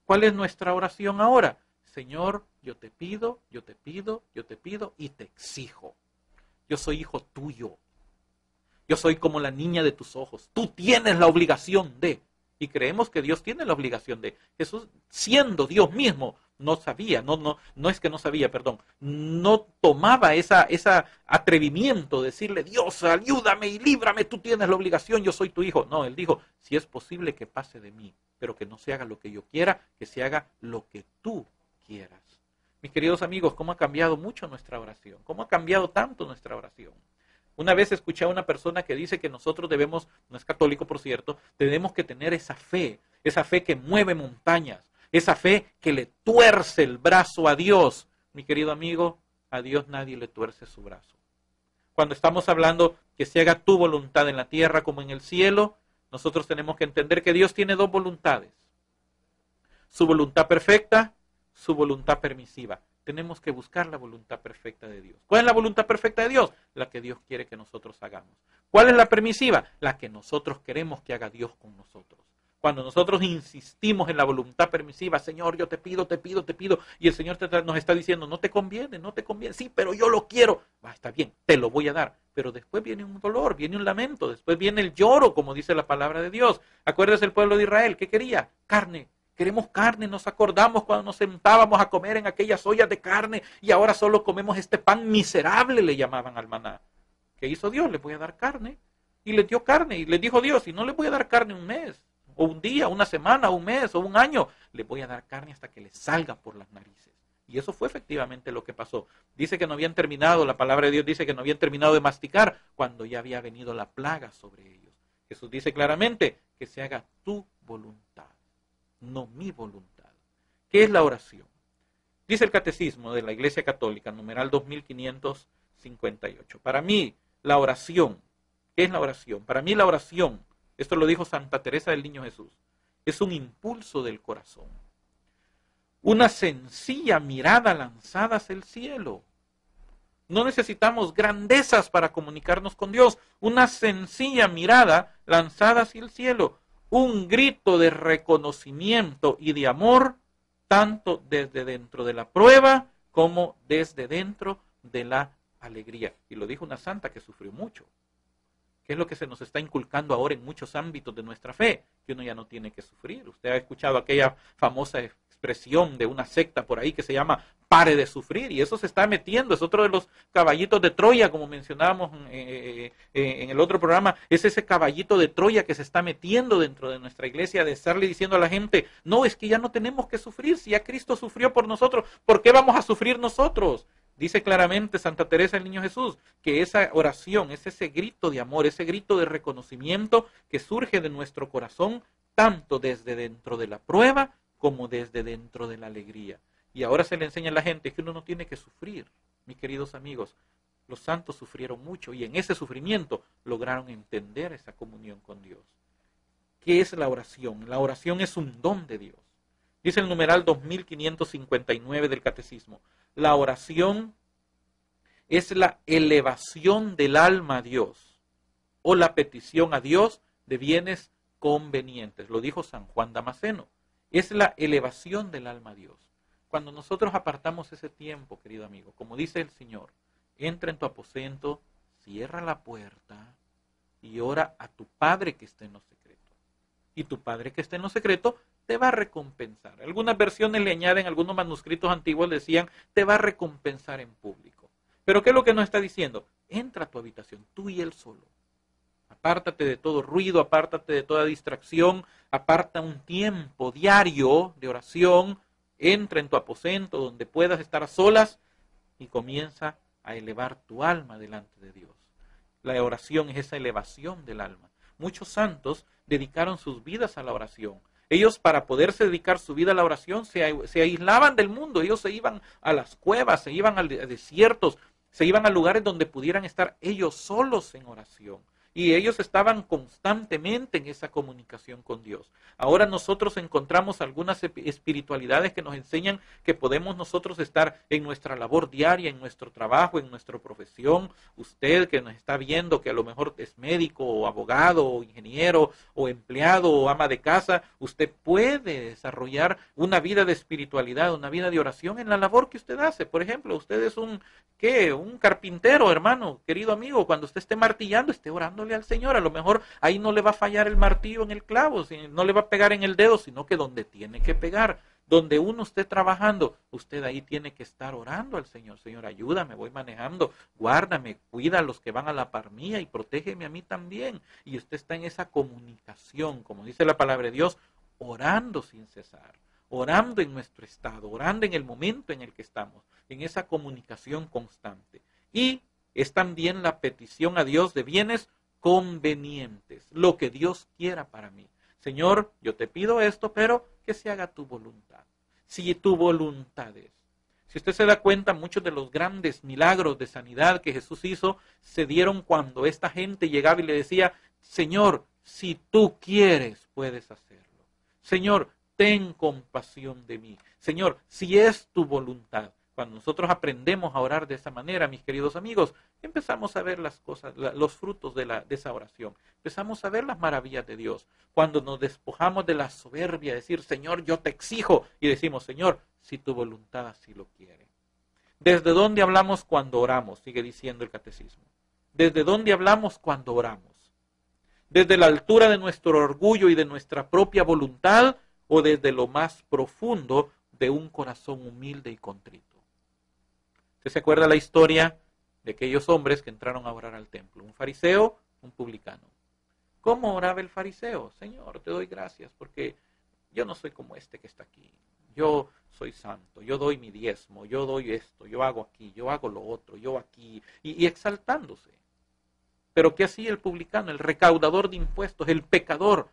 ¿Cuál es nuestra oración ahora? Señor, yo te pido, yo te pido, yo te pido y te exijo. Yo soy hijo tuyo. Yo soy como la niña de tus ojos. Tú tienes la obligación de. Y creemos que Dios tiene la obligación de. Jesús, siendo Dios mismo, no sabía, no es que no sabía, perdón, no tomaba ese atrevimiento de decirle, Dios, ayúdame y líbrame, tú tienes la obligación, yo soy tu hijo. No, Él dijo, si es posible que pase de mí, pero que no se haga lo que yo quiera, que se haga lo que tú quieras. Mis queridos amigos, ¿cómo ha cambiado mucho nuestra oración? ¿Cómo ha cambiado tanto nuestra oración? Una vez escuché a una persona que dice que nosotros debemos, no es católico por cierto, tenemos que tener esa fe que mueve montañas, esa fe que le tuerce el brazo a Dios. Mi querido amigo, a Dios nadie le tuerce su brazo. Cuando estamos hablando que se haga tu voluntad en la tierra como en el cielo, nosotros tenemos que entender que Dios tiene dos voluntades. Su voluntad perfecta, su voluntad permisiva. Tenemos que buscar la voluntad perfecta de Dios. ¿Cuál es la voluntad perfecta de Dios? La que Dios quiere que nosotros hagamos. ¿Cuál es la permisiva? La que nosotros queremos que haga Dios con nosotros. Cuando nosotros insistimos en la voluntad permisiva, Señor, yo te pido, y el Señor nos está diciendo, no te conviene, sí, pero yo lo quiero. Está bien, te lo voy a dar. Pero después viene un dolor, viene un lamento, después viene el lloro, como dice la palabra de Dios. Acuérdese el pueblo de Israel, ¿qué quería? Carne. Queremos carne, nos acordamos cuando nos sentábamos a comer en aquellas ollas de carne y ahora solo comemos este pan miserable, le llamaban al maná. ¿Qué hizo Dios? Le voy a dar carne. Y le dio carne y le dijo Dios, y no le voy a dar carne un mes, o un día, una semana, un mes, o un año. Le voy a dar carne hasta que le salga por las narices. Y eso fue efectivamente lo que pasó. Dice que no habían terminado, la palabra de Dios dice que no habían terminado de masticar cuando ya había venido la plaga sobre ellos. Jesús dice claramente que se haga tu voluntad, no mi voluntad. ¿Qué es la oración? Dice el Catecismo de la Iglesia Católica, numeral 2558. Para mí, la oración, ¿qué es la oración? Para mí la oración, esto lo dijo Santa Teresa del Niño Jesús, es un impulso del corazón. Una sencilla mirada lanzada hacia el cielo. No necesitamos grandezas para comunicarnos con Dios. Una sencilla mirada lanzada hacia el cielo. Un grito de reconocimiento y de amor, tanto desde dentro de la prueba como desde dentro de la alegría. Y lo dijo una santa que sufrió mucho. ¿Qué es lo que se nos está inculcando ahora en muchos ámbitos de nuestra fe? Que uno ya no tiene que sufrir. Usted ha escuchado aquella famosa expresión de una secta por ahí que se llama pare de sufrir, y eso se está metiendo, es otro de los caballitos de Troya, como mencionábamos en el otro programa, es ese caballito de Troya que se está metiendo dentro de nuestra iglesia, de estarle diciendo a la gente, no, es que ya no tenemos que sufrir, si ya Cristo sufrió por nosotros, ¿por qué vamos a sufrir nosotros? Dice claramente Santa Teresa del Niño Jesús, que esa oración es ese grito de amor, ese grito de reconocimiento que surge de nuestro corazón, tanto desde dentro de la prueba como desde dentro de la alegría. Y ahora se le enseña a la gente que uno no tiene que sufrir. Mis queridos amigos, los santos sufrieron mucho y en ese sufrimiento lograron entender esa comunión con Dios. ¿Qué es la oración? La oración es un don de Dios. Dice el numeral 2559 del Catecismo. La oración es la elevación del alma a Dios o la petición a Dios de bienes convenientes. Lo dijo San Juan Damasceno. Es la elevación del alma a Dios. Cuando nosotros apartamos ese tiempo, querido amigo, como dice el Señor, entra en tu aposento, cierra la puerta y ora a tu Padre que está en lo secreto. Y tu Padre que está en lo secreto te va a recompensar. Algunas versiones le añaden, algunos manuscritos antiguos decían, te va a recompensar en público. Pero ¿qué es lo que nos está diciendo? Entra a tu habitación, tú y Él solo. Apártate de todo ruido, apártate de toda distracción, aparta un tiempo diario de oración, entra en tu aposento donde puedas estar a solas y comienza a elevar tu alma delante de Dios. La oración es esa elevación del alma. Muchos santos dedicaron sus vidas a la oración. Ellos, para poderse dedicar su vida a la oración, se aislaban del mundo. Ellos se iban a las cuevas, se iban a desiertos, se iban a lugares donde pudieran estar ellos solos en oración. Y ellos estaban constantemente en esa comunicación con Dios. Ahora nosotros encontramos algunas espiritualidades que nos enseñan que podemos nosotros estar en nuestra labor diaria, en nuestro trabajo, en nuestra profesión. Usted que nos está viendo, que a lo mejor es médico o abogado o ingeniero o empleado o ama de casa, usted puede desarrollar una vida de espiritualidad, una vida de oración en la labor que usted hace. Por ejemplo, usted es un carpintero, hermano, querido amigo. Cuando usted esté martillando, esté orándole al Señor. A lo mejor ahí no le va a fallar el martillo en el clavo, no le va a pegar en el dedo, sino que donde tiene que pegar, donde uno esté trabajando, usted ahí tiene que estar orando al Señor. Señor, ayúdame, voy manejando, guárdame, cuida a los que van a la par mía y protégeme a mí también. Y usted está en esa comunicación, como dice la palabra de Dios, orando sin cesar, orando en nuestro estado, orando en el momento en el que estamos, en esa comunicación constante. Y es también la petición a Dios de bienes convenientes, lo que Dios quiera para mí. Señor, yo te pido esto, pero que se haga tu voluntad. Si tu voluntad es. Si usted se da cuenta, muchos de los grandes milagros de sanidad que Jesús hizo se dieron cuando esta gente llegaba y le decía, Señor, si tú quieres, puedes hacerlo. Señor, ten compasión de mí. Señor, si es tu voluntad. Cuando nosotros aprendemos a orar de esa manera, mis queridos amigos, empezamos a ver las cosas, los frutos de esa oración. Empezamos a ver las maravillas de Dios. Cuando nos despojamos de la soberbia, decir, Señor, yo te exijo, y decimos, Señor, si tu voluntad así lo quiere. ¿Desde dónde hablamos cuando oramos? Sigue diciendo el catecismo. ¿Desde dónde hablamos cuando oramos? ¿Desde la altura de nuestro orgullo y de nuestra propia voluntad o desde lo más profundo de un corazón humilde y contrito? ¿Usted se acuerda la historia de aquellos hombres que entraron a orar al templo? Un fariseo, un publicano. ¿Cómo oraba el fariseo? Señor, te doy gracias porque yo no soy como este que está aquí. Yo soy santo, yo doy mi diezmo, yo doy esto, yo hago aquí, yo hago lo otro, yo aquí, y exaltándose. Pero ¿qué hacía el publicano, el recaudador de impuestos, el pecador?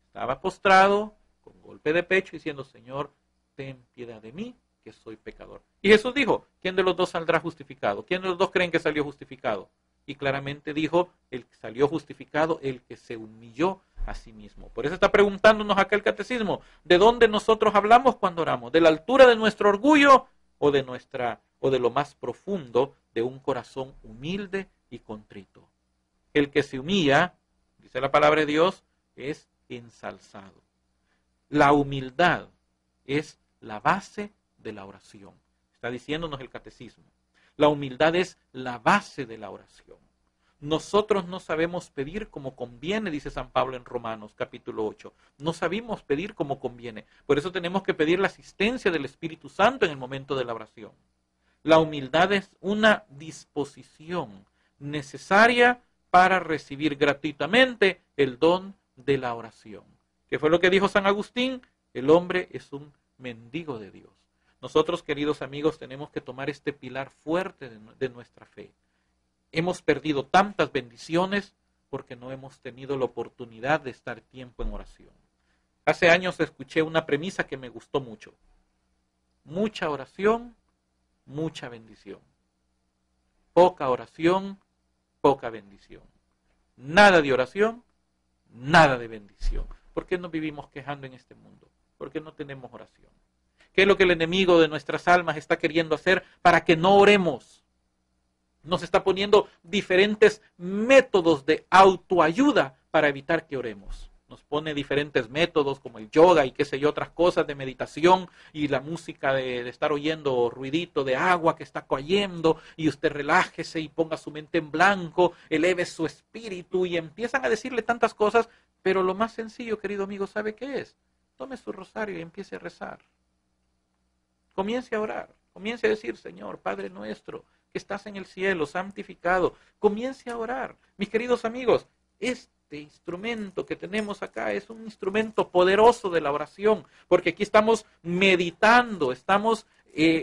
Estaba postrado, con golpe de pecho, diciendo, Señor, ten piedad de mí, que soy pecador. Y Jesús dijo, ¿quién de los dos saldrá justificado? ¿Quién de los dos creen que salió justificado? Y claramente dijo, el que salió justificado, el que se humilló a sí mismo. Por eso está preguntándonos acá el catecismo, ¿de dónde nosotros hablamos cuando oramos? ¿De la altura de nuestro orgullo o de lo más profundo de un corazón humilde y contrito? El que se humilla, dice la palabra de Dios, es ensalzado. La humildad es la base de la oración. Está diciéndonos el catecismo. La humildad es la base de la oración. Nosotros no sabemos pedir como conviene, dice San Pablo en Romanos capítulo 8. No sabemos pedir como conviene. Por eso tenemos que pedir la asistencia del Espíritu Santo en el momento de la oración. La humildad es una disposición necesaria para recibir gratuitamente el don de la oración. ¿Qué fue lo que dijo San Agustín? El hombre es un mendigo de Dios. Nosotros, queridos amigos, tenemos que tomar este pilar fuerte de nuestra fe. Hemos perdido tantas bendiciones porque no hemos tenido la oportunidad de estar tiempo en oración. Hace años escuché una premisa que me gustó mucho. Mucha oración, mucha bendición. Poca oración, poca bendición. Nada de oración, nada de bendición. ¿Por qué nos vivimos quejando en este mundo? ¿Por qué no tenemos oración? ¿Qué es lo que el enemigo de nuestras almas está queriendo hacer para que no oremos? Nos está poniendo diferentes métodos de autoayuda para evitar que oremos. Nos pone diferentes métodos como el yoga y qué sé yo, otras cosas de meditación y la música de estar oyendo ruidito de agua que está cayendo y usted relájese y ponga su mente en blanco, eleve su espíritu y empiezan a decirle tantas cosas, pero lo más sencillo, querido amigo, ¿sabe qué es? Tome su rosario y empiece a rezar. Comience a orar, comience a decir, Señor, Padre nuestro, que estás en el cielo, santificado. Comience a orar. Mis queridos amigos, este instrumento que tenemos acá es un instrumento poderoso de la oración, porque aquí estamos meditando, estamos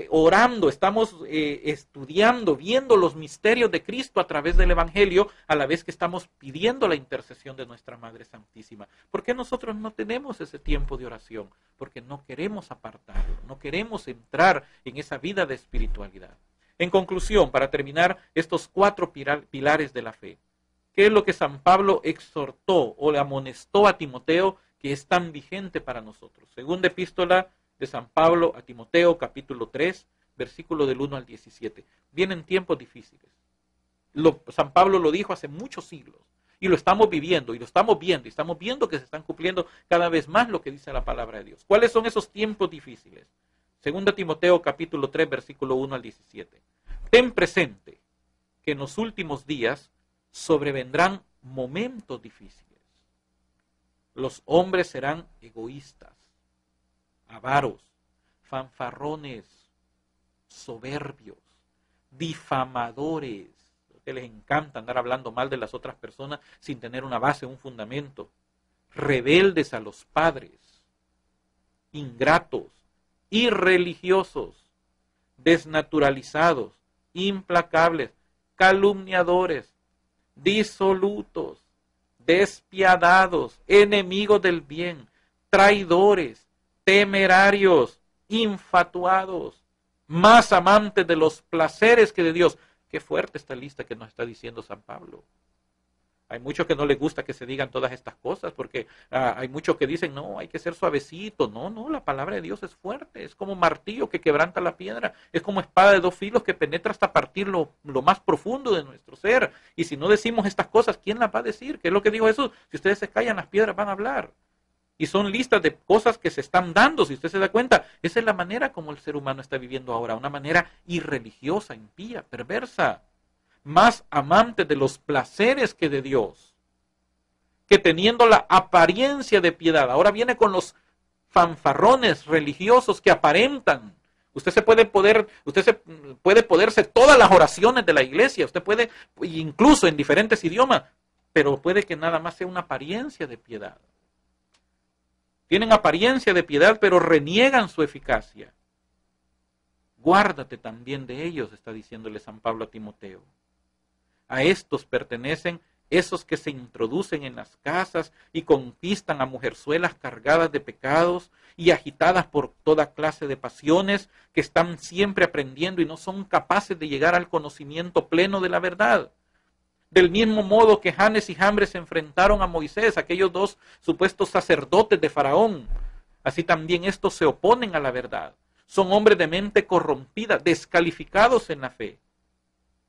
orando, estamos estudiando, viendo los misterios de Cristo a través del Evangelio, a la vez que estamos pidiendo la intercesión de nuestra Madre Santísima. ¿Por qué nosotros no tenemos ese tiempo de oración? Porque no queremos apartarlo, no queremos entrar en esa vida de espiritualidad. En conclusión, para terminar, estos 4 pilares de la fe. ¿Qué es lo que San Pablo exhortó o le amonestó a Timoteo que es tan vigente para nosotros? Segunda epístola de San Pablo a Timoteo, capítulo 3, versículo del 1 al 17. Vienen tiempos difíciles. San Pablo lo dijo hace muchos siglos y lo estamos viviendo y lo estamos viendo y estamos viendo que se están cumpliendo cada vez más lo que dice la palabra de Dios. ¿Cuáles son esos tiempos difíciles? Segunda Timoteo, capítulo 3, versículo 1 al 17. Ten presente que en los últimos días sobrevendrán momentos difíciles. Los hombres serán egoístas, avaros, fanfarrones, soberbios, difamadores, que les encanta andar hablando mal de las otras personas sin tener una base, un fundamento, rebeldes a los padres, ingratos, irreligiosos, desnaturalizados, implacables, calumniadores, disolutos, despiadados, enemigos del bien, traidores, temerarios, infatuados, más amantes de los placeres que de Dios. Qué fuerte esta lista que nos está diciendo San Pablo. Hay muchos que no les gusta que se digan todas estas cosas porque hay muchos que dicen, no, hay que ser suavecito. No, la palabra de Dios es fuerte, es como martillo que quebranta la piedra, es como espada de 2 filos que penetra hasta partir lo más profundo de nuestro ser. Y si no decimos estas cosas, ¿quién las va a decir? ¿Qué es lo que dijo Jesús? Si ustedes se callan, las piedras van a hablar. Y son listas de cosas que se están dando, si usted se da cuenta. Esa es la manera como el ser humano está viviendo ahora, una manera irreligiosa, impía, perversa. Más amantes de los placeres que de Dios, que teniendo la apariencia de piedad. Ahora viene con los fanfarrones religiosos que aparentan. Usted puede poderse todas las oraciones de la iglesia, usted puede, incluso en diferentes idiomas, pero puede que nada más sea una apariencia de piedad. Tienen apariencia de piedad, pero reniegan su eficacia. Guárdate también de ellos, está diciéndole San Pablo a Timoteo. A estos pertenecen esos que se introducen en las casas y conquistan a mujerzuelas cargadas de pecados y agitadas por toda clase de pasiones, que están siempre aprendiendo y no son capaces de llegar al conocimiento pleno de la verdad. Del mismo modo que Janes y Jambres se enfrentaron a Moisés, aquellos 2 supuestos sacerdotes de Faraón, así también estos se oponen a la verdad. Son hombres de mente corrompida, descalificados en la fe,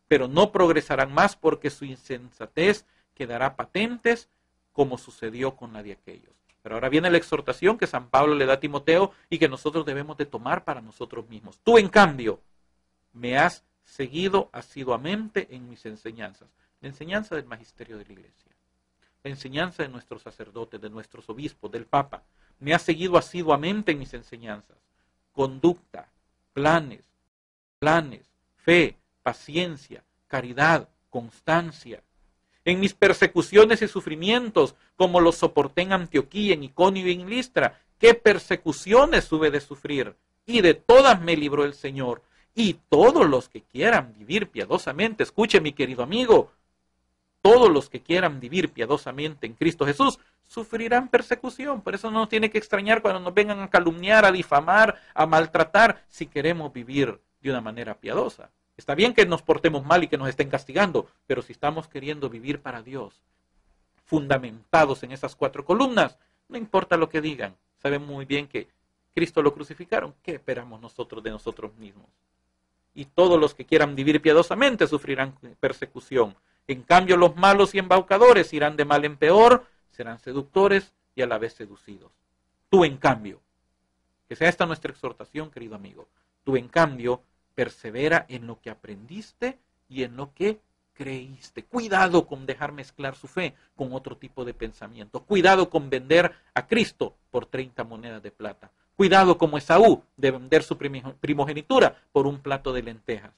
pero no progresarán más porque su insensatez quedará patentes como sucedió con la de aquellos. Pero ahora viene la exhortación que San Pablo le da a Timoteo y que nosotros debemos de tomar para nosotros mismos. Tú, en cambio, me has seguido asiduamente en mis enseñanzas. La enseñanza del magisterio de la iglesia, la enseñanza de nuestros sacerdotes, de nuestros obispos, del Papa. Me has seguido asiduamente en mis enseñanzas. Conducta, planes, fe, paciencia, caridad, constancia. En mis persecuciones y sufrimientos, como los soporté en Antioquía, en Iconio y en Listra, ¿qué persecuciones hube de sufrir? Y de todas me libró el Señor. Y todos los que quieran vivir piadosamente, escuche mi querido amigo, todos los que quieran vivir piadosamente en Cristo Jesús sufrirán persecución. Por eso no nos tiene que extrañar cuando nos vengan a calumniar, a difamar, a maltratar, si queremos vivir de una manera piadosa. Está bien que nos portemos mal y que nos estén castigando, pero si estamos queriendo vivir para Dios, fundamentados en esas 4 columnas, no importa lo que digan. Saben muy bien que Cristo lo crucificaron. ¿Qué esperamos nosotros de nosotros mismos? Y todos los que quieran vivir piadosamente sufrirán persecución. En cambio, los malos y embaucadores irán de mal en peor, serán seductores y a la vez seducidos. Tú, en cambio, que sea esta nuestra exhortación, querido amigo, tú, en cambio, persevera en lo que aprendiste y en lo que creíste. Cuidado con dejar mezclar su fe con otro tipo de pensamiento. Cuidado con vender a Cristo por 30 monedas de plata. Cuidado como Esaú de vender su primogenitura por un plato de lentejas.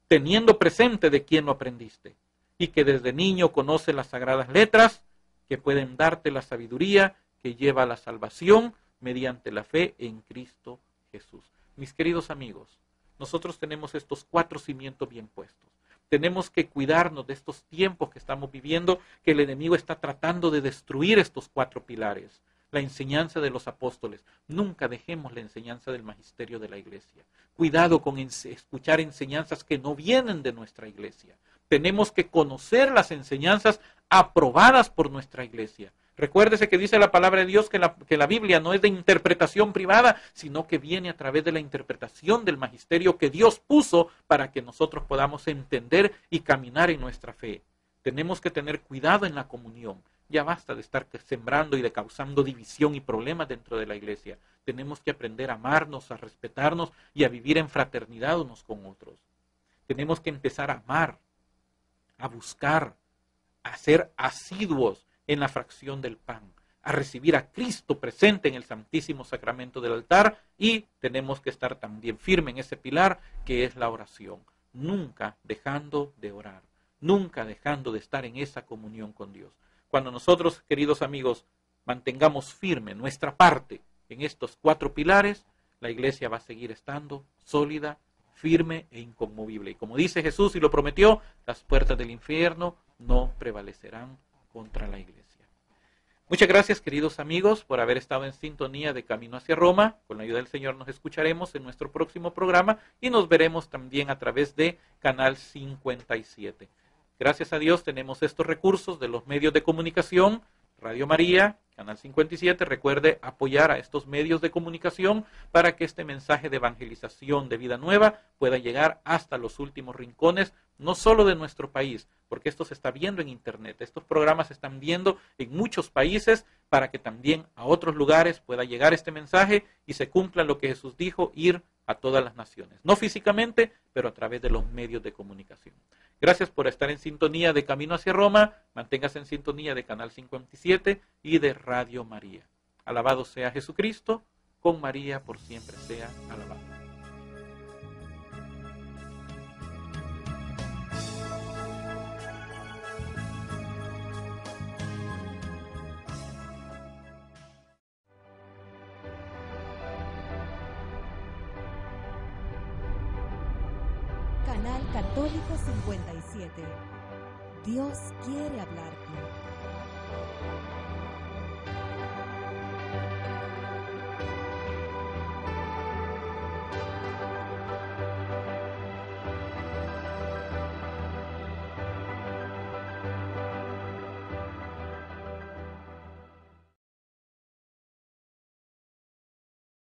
Teniendo presente de quién lo aprendiste y que desde niño conoce las sagradas letras que pueden darte la sabiduría que lleva a la salvación mediante la fe en Cristo Jesús. Mis queridos amigos, nosotros tenemos estos 4 cimientos bien puestos. Tenemos que cuidarnos de estos tiempos que estamos viviendo, que el enemigo está tratando de destruir estos 4 pilares. La enseñanza de los apóstoles. Nunca dejemos la enseñanza del magisterio de la iglesia. Cuidado con escuchar enseñanzas que no vienen de nuestra iglesia. Tenemos que conocer las enseñanzas aprobadas por nuestra iglesia. Recuérdese que dice la palabra de Dios que la Biblia no es de interpretación privada, sino que viene a través de la interpretación del magisterio que Dios puso para que nosotros podamos entender y caminar en nuestra fe. Tenemos que tener cuidado en la comunión. Ya basta de estar sembrando y de causando división y problemas dentro de la iglesia. Tenemos que aprender a amarnos, a respetarnos y a vivir en fraternidad unos con otros. Tenemos que empezar a amar, a buscar, a ser asiduos en la fracción del pan, a recibir a Cristo presente en el Santísimo Sacramento del altar, y tenemos que estar también firme en ese pilar que es la oración, nunca dejando de orar, nunca dejando de estar en esa comunión con Dios. Cuando nosotros, queridos amigos, mantengamos firme nuestra parte en estos 4 pilares, la iglesia va a seguir estando sólida, firme e inconmovible. Y como dice Jesús y lo prometió, las puertas del infierno no prevalecerán contra la iglesia. Muchas gracias, queridos amigos, por haber estado en sintonía de Camino hacia Roma. Con la ayuda del Señor nos escucharemos en nuestro próximo programa y nos veremos también a través de Canal 57. Gracias a Dios tenemos estos recursos de los medios de comunicación, Radio María, Canal 57. Recuerde apoyar a estos medios de comunicación para que este mensaje de evangelización de vida nueva pueda llegar hasta los últimos rincones, no solo de nuestro país, porque esto se está viendo en internet, estos programas se están viendo en muchos países, para que también a otros lugares pueda llegar este mensaje y se cumpla lo que Jesús dijo, ir a todas las naciones, no físicamente, pero a través de los medios de comunicación. Gracias por estar en sintonía de Camino hacia Roma. Manténgase en sintonía de Canal 57 y de Radio María. Alabado sea Jesucristo, con María por siempre sea alabado. Canal Católico 57. Dios quiere hablarte.